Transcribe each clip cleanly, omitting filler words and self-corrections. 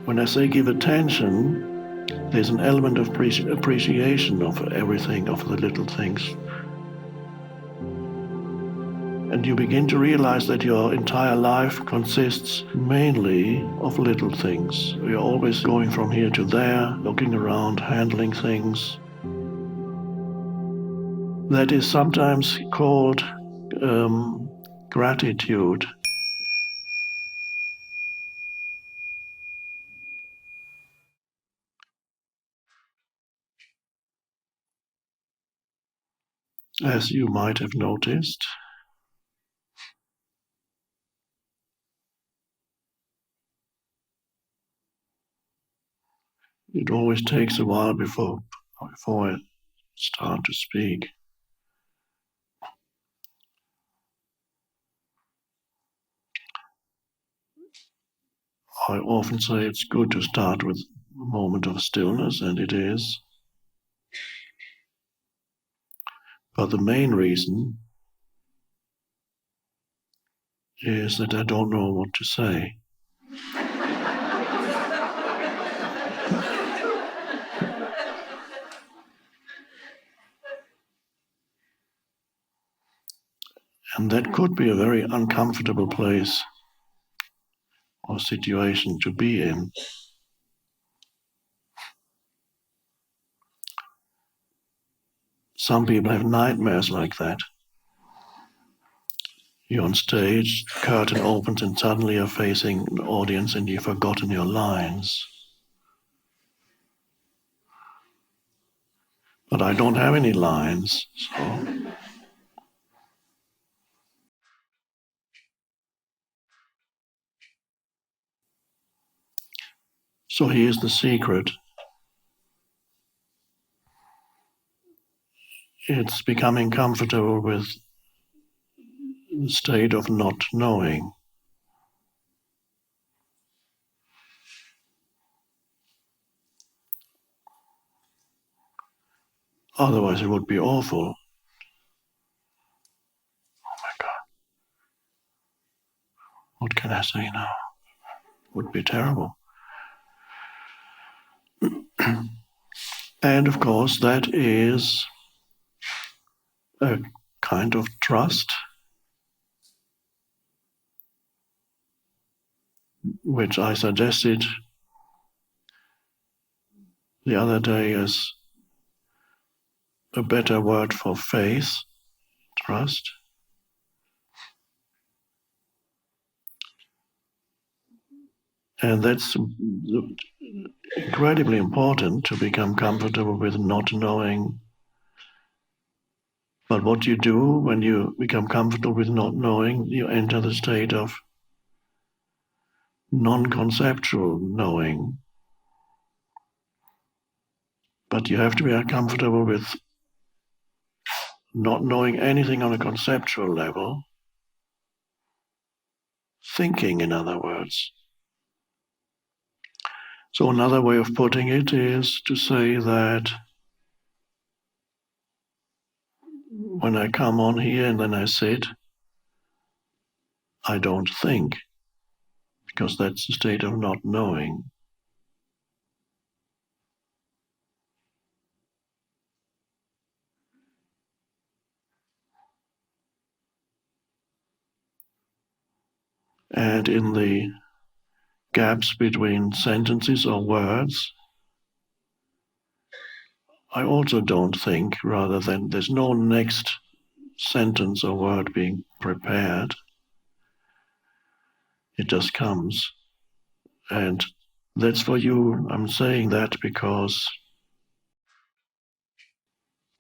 When I say give attention, there's an element of appreciation of everything, of the little things. And you begin to realize that your entire life consists mainly of little things. You're always going from here to there, looking around, handling things. That is sometimes called gratitude. As you might have noticed, it always takes a while before I start to speak. I often say it's good to start with a moment of stillness, and it is. But the main reason is that I don't know what to say. And that could be a very uncomfortable place or situation to be in. Some people have nightmares like that. You're on stage, curtain opens, and suddenly you're facing an audience and you've forgotten your lines. But I don't have any lines, so here's the secret. It's becoming comfortable with the state of not knowing. Otherwise it would be awful. Oh my God. What can I say now? It would be terrible. And of course, that is a kind of trust, which I suggested the other day as a better word for faith, trust. And that's incredibly important to become comfortable with not knowing. But what you do when you become comfortable with not knowing, you enter the state of non-conceptual knowing. But you have to be comfortable with not knowing anything on a conceptual level, thinking, in other words. So another way of putting it is to say that when I come on here and then I sit, I don't think, because that's the state of not knowing. And in the gaps between sentences or words, I also don't think, rather than there's no next sentence or word being prepared. It just comes. And that's for you. I'm saying that because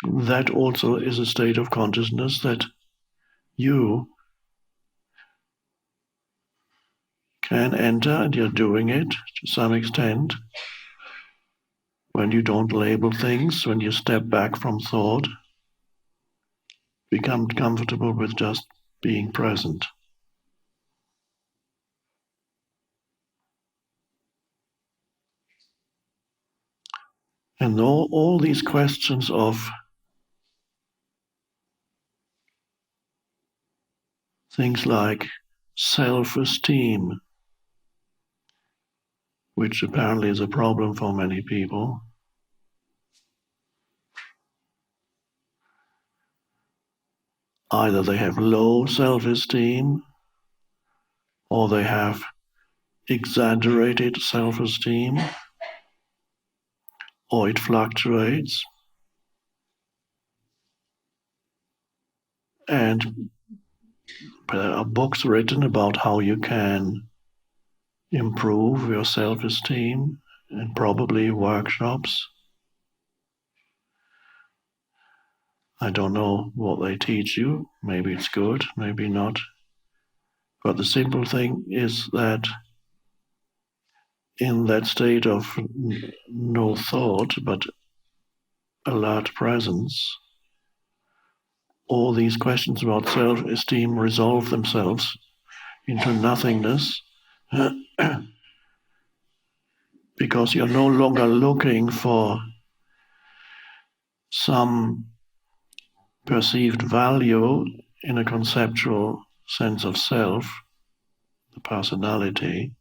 that also is a state of consciousness that you can enter, and you're doing it to some extent. When you don't label things, when you step back from thought, become comfortable with just being present. And all these questions of things like self-esteem, which apparently is a problem for many people. Either they have low self-esteem or they have exaggerated self-esteem, or it fluctuates. And there are books written about how you can improve your self-esteem, and probably workshops. I don't know what they teach you. Maybe it's good, maybe not. But the simple thing is that in that state of no thought, but alert presence, all these questions about self-esteem resolve themselves into nothingness because you're no longer looking for some perceived value in a conceptual sense of self, the personality,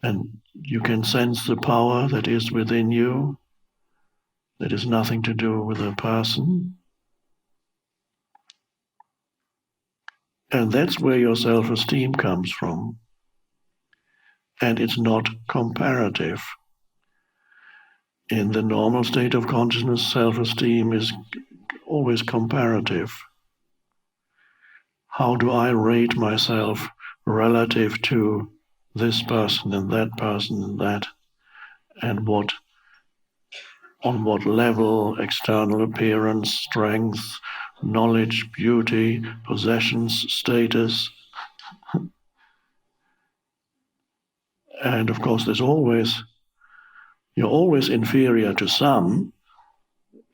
and you can sense the power that is within you, that is nothing to do with a person. And that's where your self-esteem comes from. And it's not comparative. In the normal state of consciousness, self-esteem is always comparative. How do I rate myself relative to this person and that, and on what level, external appearance, strength, knowledge, beauty, possessions, status. And of course, you're always inferior to some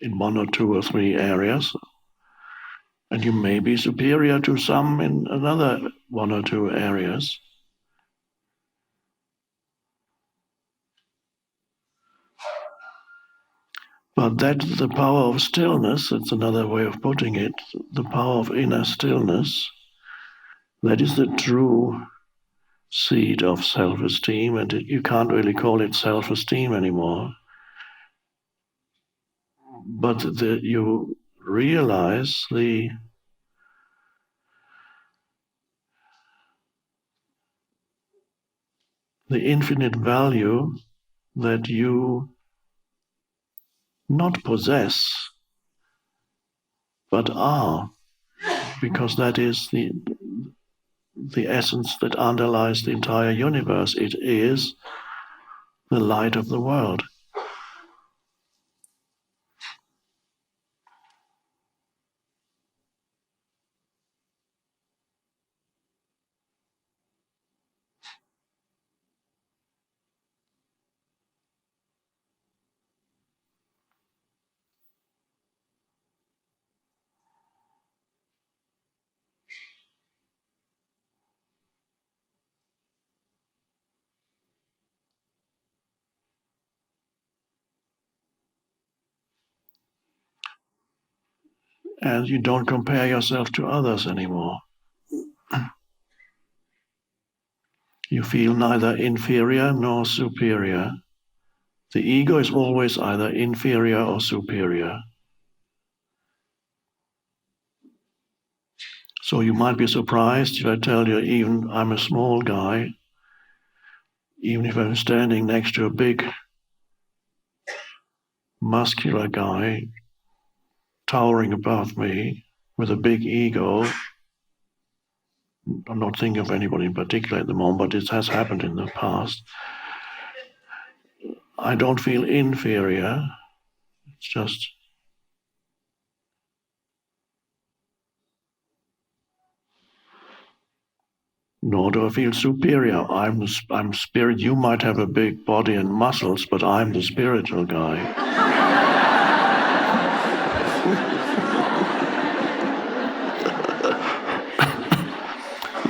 in one or two or three areas, and you may be superior to some in another one or two areas. But that's the power of stillness, that's another way of putting it, the power of inner stillness. That is the true seed of self-esteem, and you can't really call it self-esteem anymore. But you realize the infinite value that you not possess, but are, because that is the essence that underlies the entire universe. It is the light of the world. And you don't compare yourself to others anymore. You feel neither inferior nor superior. The ego is always either inferior or superior. So you might be surprised if I tell you, even I'm a small guy, even if I'm standing next to a big, muscular guy towering above me with a big ego. I'm not thinking of anybody in particular at the moment, but it has happened in the past. I don't feel inferior. It's just, nor do I feel superior. I'm spirit. You might have a big body and muscles, but I'm the spiritual guy.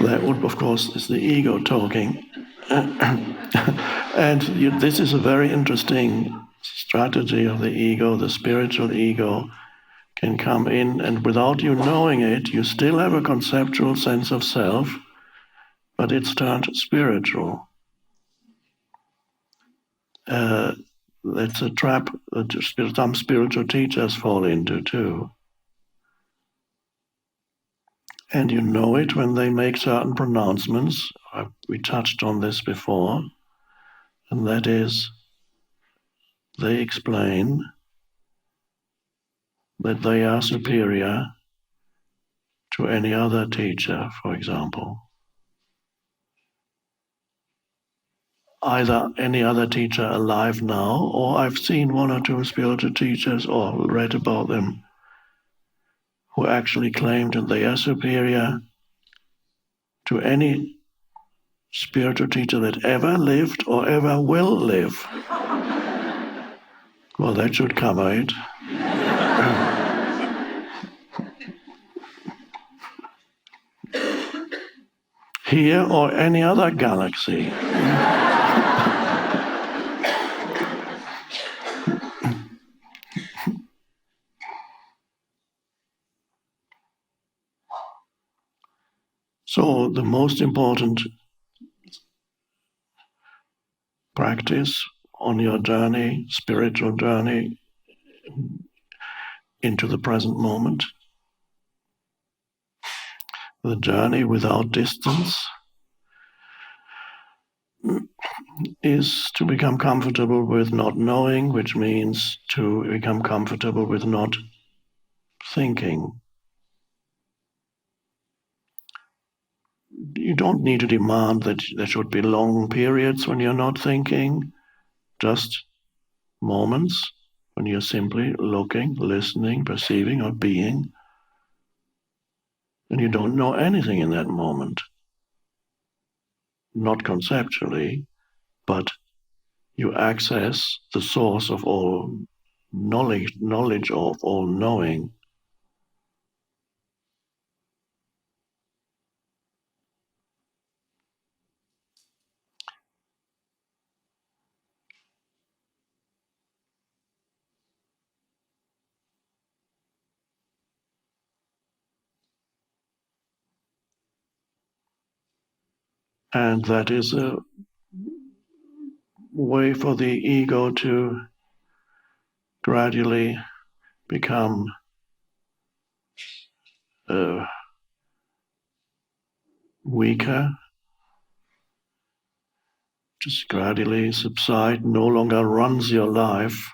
That would, of course, is the ego talking. And this is a very interesting strategy of the ego. The spiritual ego can come in, and without you knowing it, you still have a conceptual sense of self, but it's turned spiritual. that's a trap that some spiritual teachers fall into too. And you know it when they make certain pronouncements. We touched on this before, and that is they explain that they are superior to any other teacher, for example. Either any other teacher alive now, or I've seen one or two spiritual teachers or read about them who actually claim that they are superior to any spiritual teacher that ever lived or ever will live. Well, that should cover it. Here or any other galaxy. So the most important practice on your journey, spiritual journey into the present moment, the journey without distance, is to become comfortable with not knowing, which means to become comfortable with not thinking. You don't need to demand that there should be long periods when you're not thinking, just moments when you're simply looking, listening, perceiving, or being, and you don't know anything in that moment. Not conceptually, but you access the source of all knowledge of all knowing. And that is a way for the ego to gradually become weaker, just gradually subside, no longer runs your life,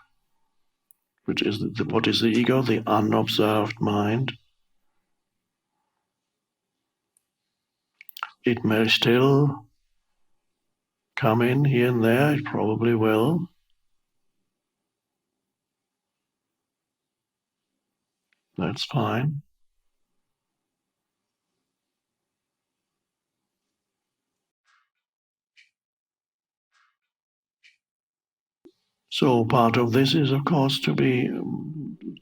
which is what is the ego? The unobserved mind. It may still come in here and there, it probably will. That's fine. So part of this is, of course, to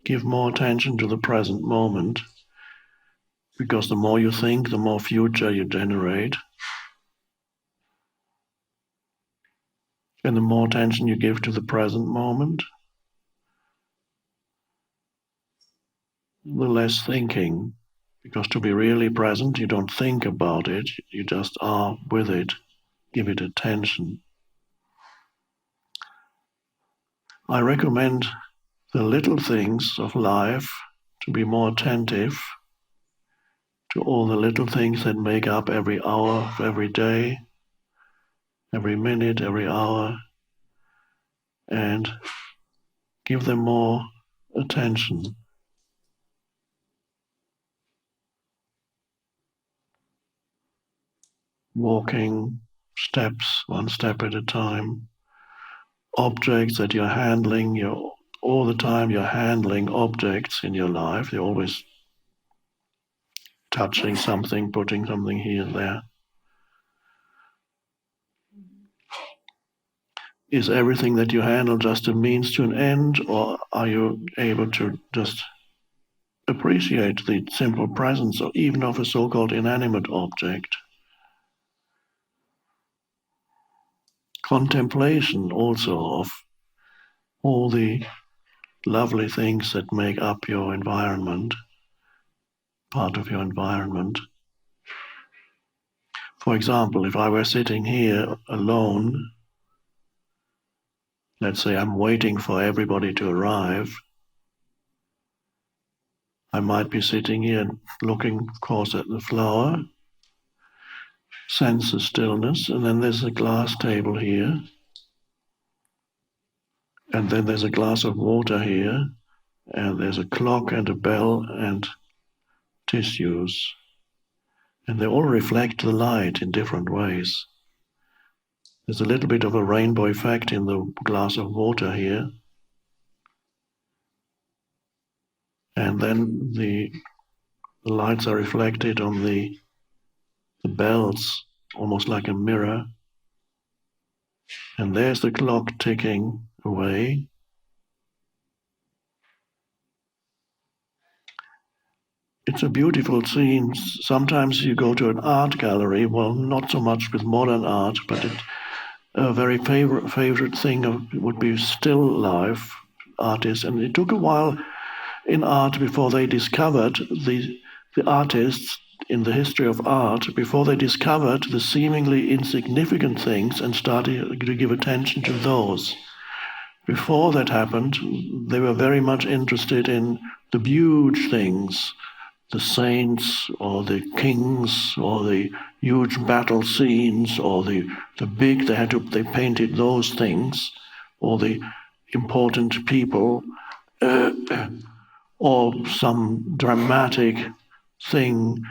give more attention to the present moment, because the more you think, the more future you generate. And the more attention you give to the present moment, the less thinking. Because to be really present, you don't think about it, you just are with it, give it attention. I recommend the little things of life to be more attentive to all the little things that make up every hour of every day, every minute, every hour, and give them more attention. Walking, steps, one step at a time, objects that you're handling, all the time you're handling objects in your life, you're always touching something, putting something here and there. Is everything that you handle just a means to an end, or are you able to just appreciate the simple presence or even of a so-called inanimate object? Contemplation also of all the lovely things that make up your environment, part of your environment. For example, if I were sitting here alone, let's say I'm waiting for everybody to arrive. I might be sitting here looking, of course, at the flower, sense the stillness, and then there's a glass table here, and then there's a glass of water here, and there's a clock and a bell and tissues, and they all reflect the light in different ways. There's a little bit of a rainbow effect in the glass of water here, and then the lights are reflected on the bells, almost like a mirror, and there's the clock ticking away. It's a beautiful scene. Sometimes you go to an art gallery, well, not so much with modern art, but a very favorite thing would be still life artists. And it took a while in art before they discovered the artists in the history of art, before they discovered the seemingly insignificant things and started to give attention to those. Before that happened, they were very much interested in the huge things, the saints or the kings or the huge battle scenes or the big, they painted those things, or the important people, or some dramatic thing,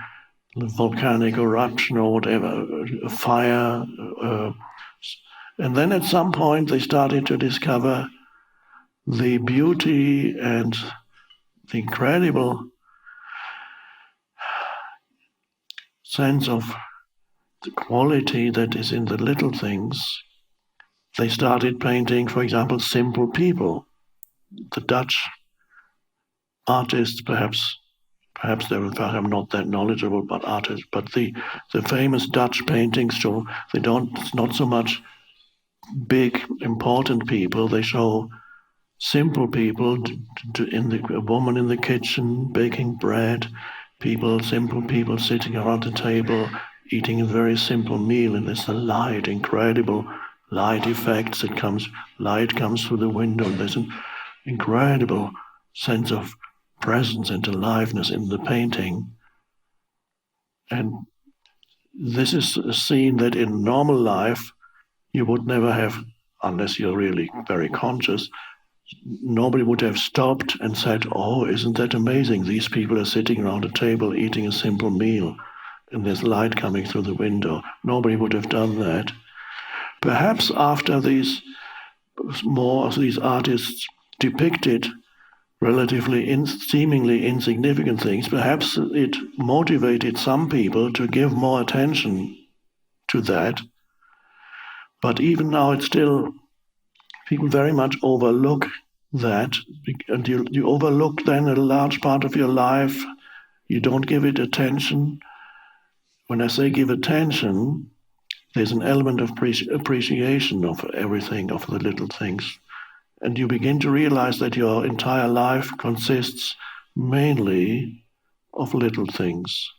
volcanic eruption or whatever, a fire. And then at some point they started to discover the beauty and the incredible sense of the quality that is in the little things. They started painting, for example, simple people. The Dutch artists, perhaps I'm not that knowledgeable about artists, but the famous Dutch paintings show it's not so much big, important people. They show simple people, a woman in the kitchen baking bread, simple people sitting around the table eating a very simple meal, and there's the light, incredible light effects. Light comes through the window, and there's an incredible sense of presence and aliveness in the painting. And this is a scene that in normal life you would never have, unless you're really very conscious. Nobody would have stopped and said, "Oh, isn't that amazing? These people are sitting around a table eating a simple meal, and there's light coming through the window." Nobody would have done that. Perhaps after more of these artists depicted relatively seemingly insignificant things, perhaps it motivated some people to give more attention to that. But even now, people very much overlook that, and you overlook then a large part of your life. You don't give it attention. When I say give attention, there's an element of appreciation of everything, of the little things. And you begin to realize that your entire life consists mainly of little things.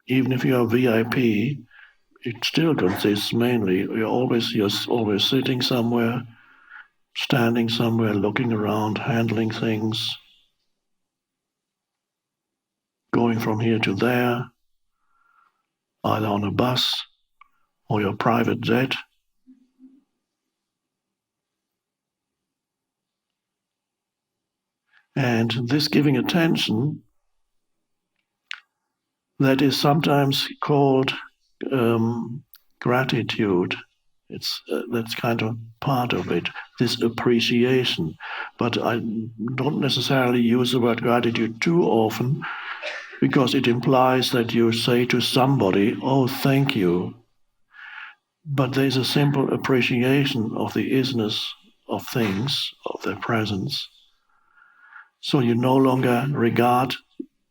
Even if you're a VIP, it still consists mainly. You're always sitting somewhere, standing somewhere, looking around, handling things, going from here to there, either on a bus or your private jet. And this giving attention, that is sometimes called gratitude. That's kind of part of it, this appreciation. But I don't necessarily use the word gratitude too often, because it implies that you say to somebody, "Oh, thank you." But there's a simple appreciation of the isness of things, of their presence. So you no longer regard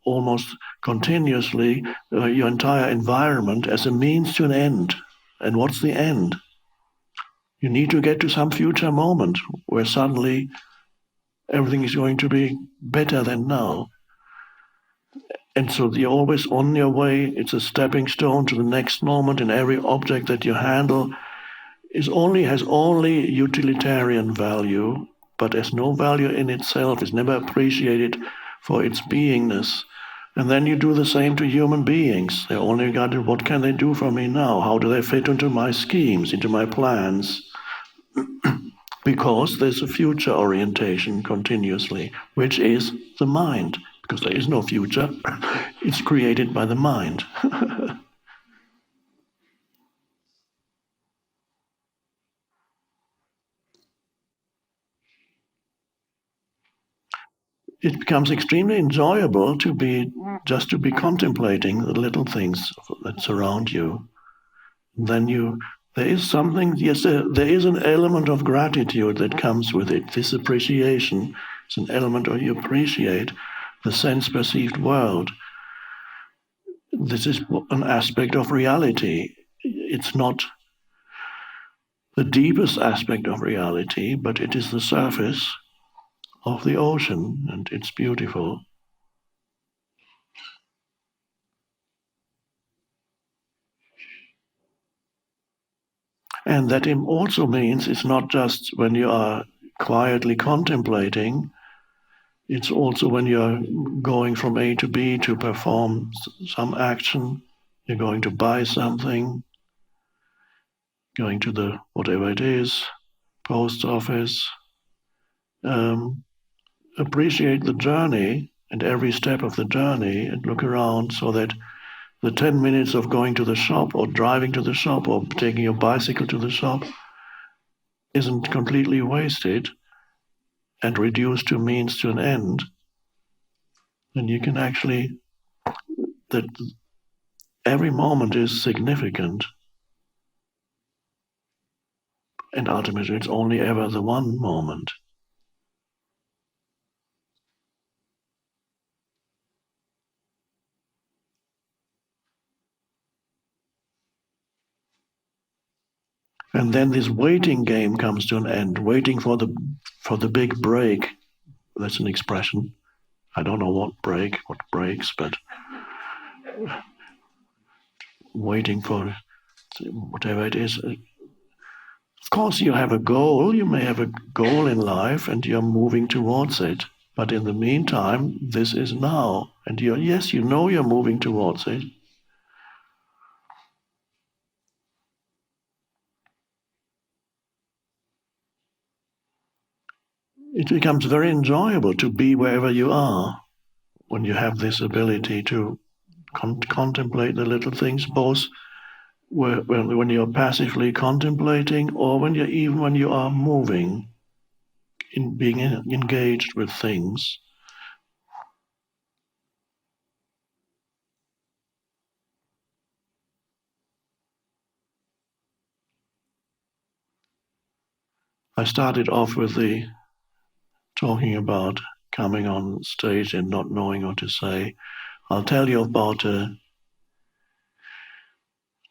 almost continuously your entire environment as a means to an end. And what's the end? You need to get to some future moment where suddenly everything is going to be better than now. And so you're always on your way. It's a stepping stone to the next moment. In every object that you handle, has only utilitarian value, but has no value in itself, is never appreciated for its beingness. And then you do the same to human beings. They're only regarded, what can they do for me now? How do they fit into my schemes, into my plans? Because there's a future orientation continuously, which is the mind. Because there is no future, it's created by the mind. It becomes extremely enjoyable to be contemplating the little things that surround you. Then there is something, yes, there is an element of gratitude that comes with it. This appreciation is an element where you appreciate the sense-perceived world. This is an aspect of reality. It's not the deepest aspect of reality, but it is the surface of the ocean, and it's beautiful. And that also means it's not just when you are quietly contemplating, it's also when you're going from A to B to perform some action, you're going to buy something, going to the whatever it is, post office. Appreciate the journey and every step of the journey and look around so that the 10 minutes of going to the shop or driving to the shop or taking your bicycle to the shop isn't completely wasted and reduced to means to an end. And you can actually, that every moment is significant, and ultimately it's only ever the one moment. And then this waiting game comes to an end, waiting for the big break. That's an expression. I don't know what breaks, but waiting for whatever it is. Of course, you have a goal. You may have a goal in life, and you're moving towards it. But in the meantime, this is now, and you know you're moving towards it. It becomes very enjoyable to be wherever you are when you have this ability to contemplate the little things, both when you're passively contemplating or when you are moving, in being engaged with things. I started off with talking about coming on stage and not knowing what to say. I'll tell you about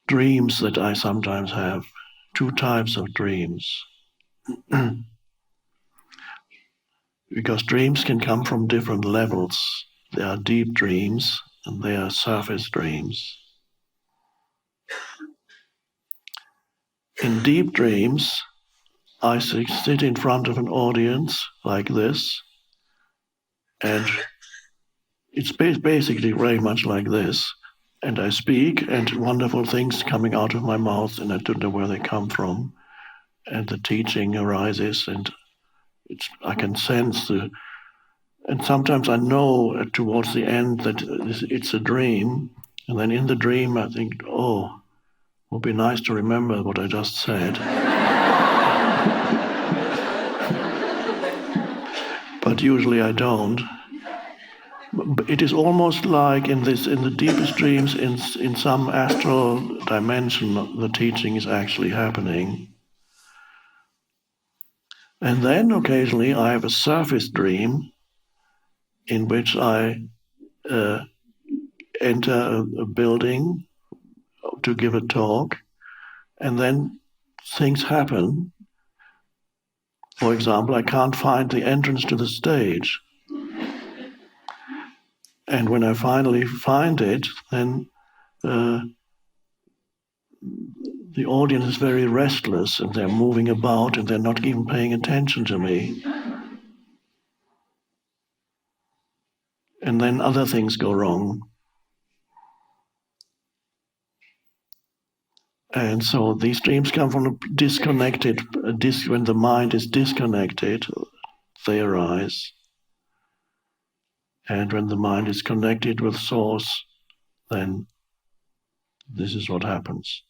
dreams that I sometimes have. Two types of dreams. Because dreams can come from different levels. There are deep dreams and there are surface dreams. In deep dreams, I sit in front of an audience like this, and it's basically very much like this. And I speak, and wonderful things coming out of my mouth, and I don't know where they come from. And the teaching arises, and I can sense and sometimes I know towards the end that it's a dream, and then in the dream I think, oh, it would be nice to remember what I just said. But usually I don't. It is almost like in the deepest dreams, in some astral dimension, the teaching is actually happening. And then occasionally I have a surface dream in which I enter a building to give a talk, and then things happen. For example, I can't find the entrance to the stage. And when I finally find it, then the audience is very restless and they're moving about and they're not even paying attention to me. And then other things go wrong. And so these dreams come from a disconnected, when the mind is disconnected, they arise. And when the mind is connected with Source, then this is what happens.